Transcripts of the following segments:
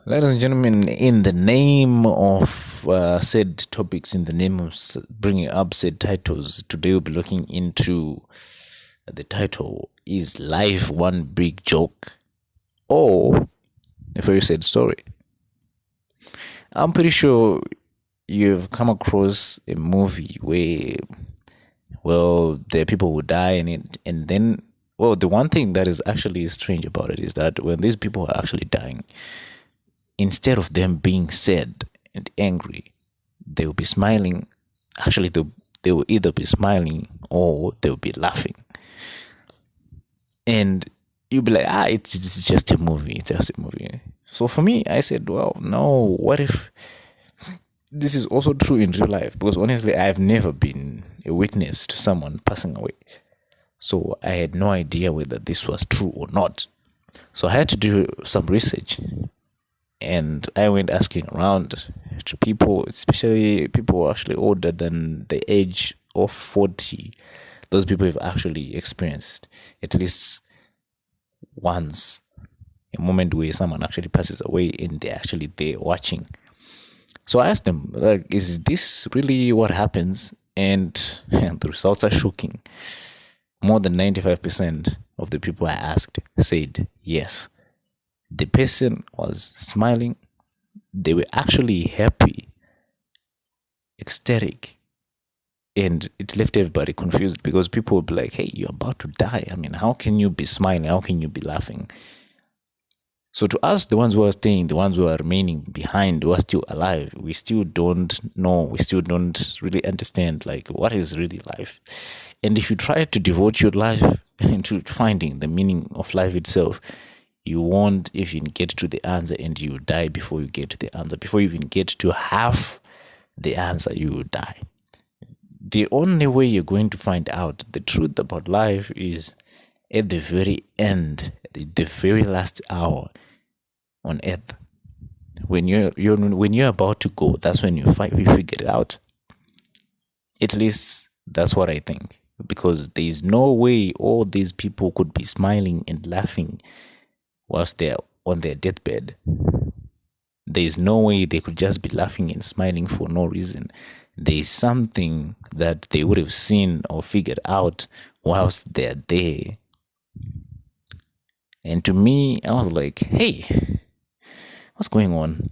Ladies and gentlemen, in the name of said topics, in the name of bringing up said titles, today we'll be looking into the title: Is life one big joke or a very sad story? I'm pretty sure you've come across a movie where, well, there are people who die in it, and then, well, the one thing that is actually strange about it is that when these people are actually dying, instead of them being sad and angry, they will be smiling. Actually, they will either be smiling or they'll be laughing. And you'll be like, it's just a movie. It's just a movie. So for me, I said, well, no, what if this is also true in real life? Because honestly, I've never been a witness to someone passing away. So I had no idea whether this was true or not. So I had to do some research. And I went asking around to people, especially people actually older than the age of 40. Those people have actually experienced at least once a moment where someone actually passes away and they're actually there watching. So I asked them, like, is this really what happens? And the results are shocking. More than 95% of the people I asked said yes. The person was smiling. They were actually happy, ecstatic. And it left everybody confused because people would be like, hey, you're about to die. I mean, how can you be smiling? How can you be laughing? So to us, the ones who are staying, the ones who are remaining behind, who are still alive, we still don't know. We still don't really understand, like, what is really life. And if you try to devote your life into finding the meaning of life itself, you won't even get to the answer, and you die before you get to the answer. Before you even get to half the answer, you will die. The only way you're going to find out the truth about life is at the very end, the very last hour on earth. When you're about to go, that's when you figure it out. At least that's what I think, because there is no way all these people could be smiling and laughing whilst they're on their deathbed. There is no way they could just be laughing and smiling for no reason. There is something that they would have seen or figured out whilst they're there. And to me, I was like, hey, what's going on?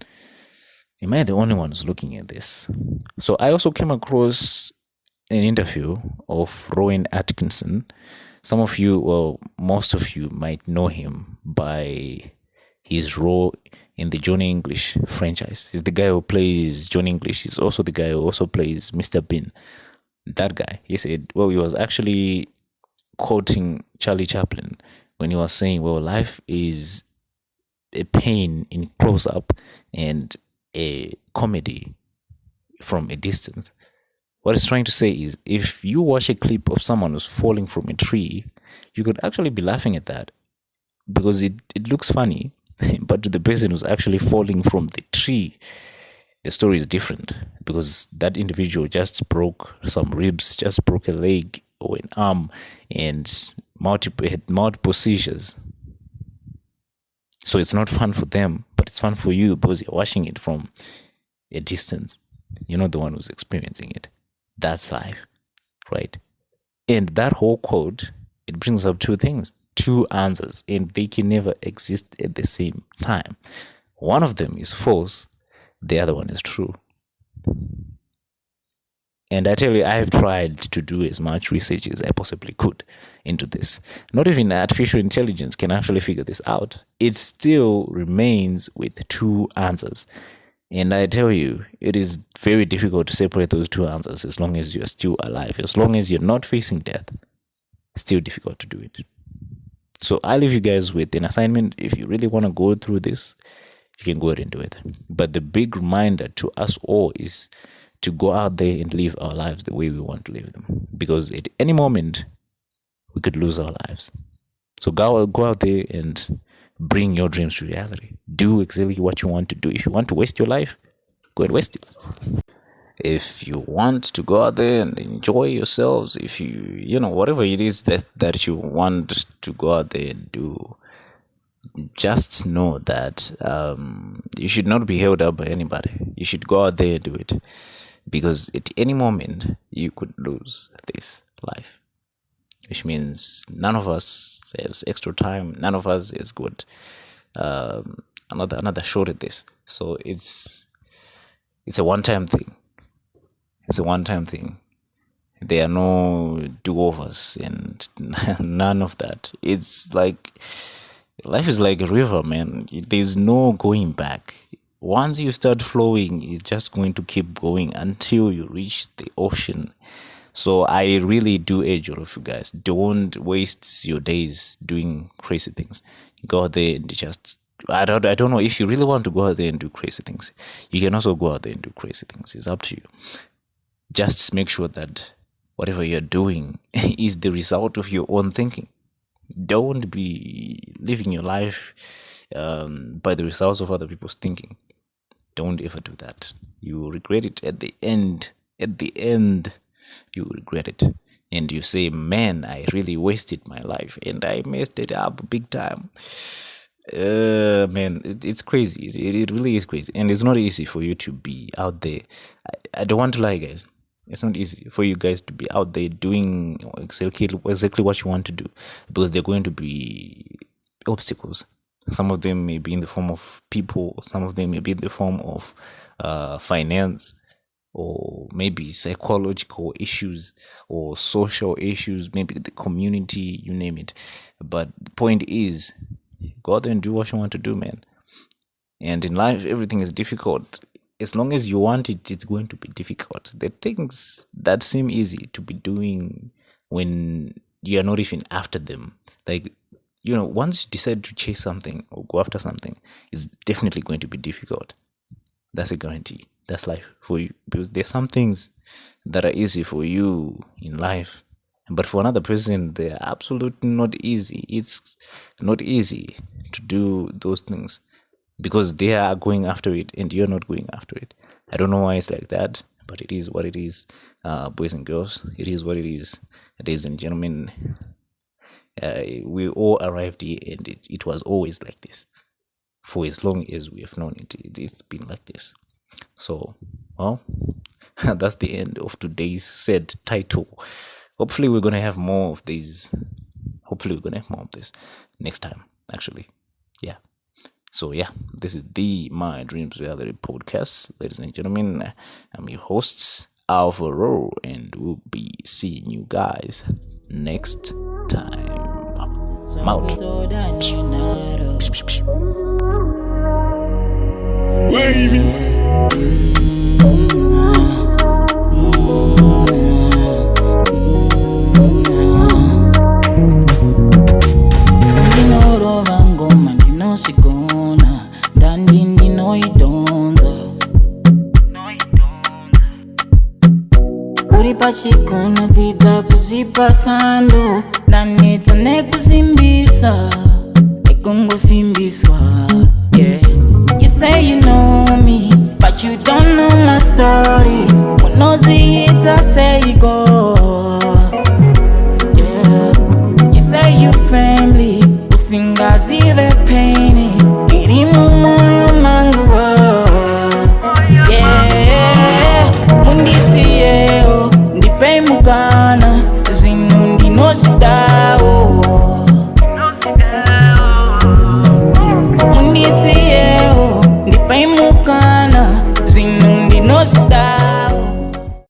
Am I the only one who's looking at this? So I also came across an interview of Rowan Atkinson. Some of you, well, most of you might know him by his role in the Johnny English franchise. He's the guy who plays Johnny English. He's also the guy who also plays Mr. Bean. That guy, he said, well, he was actually quoting Charlie Chaplin when he was saying, well, life is a pain in close-up and a comedy from a distance. What he's trying to say is, if you watch a clip of someone who's falling from a tree, you could actually be laughing at that because it looks funny. But to the person who's actually falling from the tree, the story is different, because that individual just broke some ribs, just broke a leg or an arm, and had multiple seizures. So it's not fun for them, but it's fun for you because you're watching it from a distance. You're not the one who's experiencing it. That's life, right? And that whole quote, it brings up two things, two answers, and they can never exist at the same time. One of them is false, the other one is true. And I tell you, I've tried to do as much research as I possibly could into this. Not even artificial intelligence can actually figure this out. It still remains with two answers. And I tell you, it is very difficult to separate those two answers as long as you're still alive. As long as you're not facing death, it's still difficult to do it. So I leave you guys with an assignment. If you really want to go through this, you can go ahead and do it. But the big reminder to us all is to go out there and live our lives the way we want to live them. Because at any moment, we could lose our lives. So go out there and bring your dreams to reality. Do exactly what you want to do. If you want to waste your life, go and waste it. If you want to go out there and enjoy yourselves, if you whatever it is that you want to go out there and do, just know that you should not be held up by anybody. You should go out there and do it, because at any moment you could lose this life, which means none of us has extra time. None of us has got another shot at this. So it's a one-time thing. It's a one-time thing. There are no do-overs and none of that. It's like life is like a river, man. There's no going back. Once you start flowing, it's just going to keep going until you reach the ocean. So I really do urge all of you guys, don't waste your days doing crazy things. Go out there and just, I don't know, if you really want to go out there and do crazy things, you can also go out there and do crazy things. It's up to you. Just make sure that whatever you're doing is the result of your own thinking. Don't be living your life by the results of other people's thinking. Don't ever do that. You will regret it at the end. At the end, you will regret it. And you say, man, I really wasted my life and I messed it up big time. Man, it's crazy. It really is crazy. And it's not easy for you to be out there. I don't want to lie, guys. It's not easy for you guys to be out there doing exactly what you want to do, because there are going to be obstacles. Some of them may be in the form of people, some of them may be in the form of finance, or maybe psychological issues or social issues, maybe the community, you name it. But the point is, go out there and do what you want to do, man. And in life, everything is difficult. As long as you want it, it's going to be difficult. The things that seem easy to be doing when you are not even after them, like, once you decide to chase something or go after something, it's definitely going to be difficult. That's a guarantee. That's life for you, because there's some things that are easy for you in life, but for another person, they're absolutely not easy. It's not easy to do those things, because they are going after it and you're not going after it. I don't know why it's like that, but it is what it is, boys and girls. It is what it is, ladies and gentlemen. We all arrived here, and it was always like this. For as long as we have known it, it's been like this. So, well, that's the end of today's said title. Hopefully we're going to have more of these. Next time, actually. Yeah. So yeah, this is the My Dreams Reality Podcast, ladies and gentlemen. I'm your host, Alvaro, and we'll be seeing you guys next time. I'm out. Pachikuna tita kuzipasando nanita nekuzimbisa nekungo simbiswa. Yeah, you say you know me, but you don't know my story. When no see it, I say you go. Yeah, you say you family, usingazi the pain. Irimu moyo manguwa. Yeah, mundisi yeo ndipe mugana zinu ndinosidao. Mundisi yeo ndipe mugana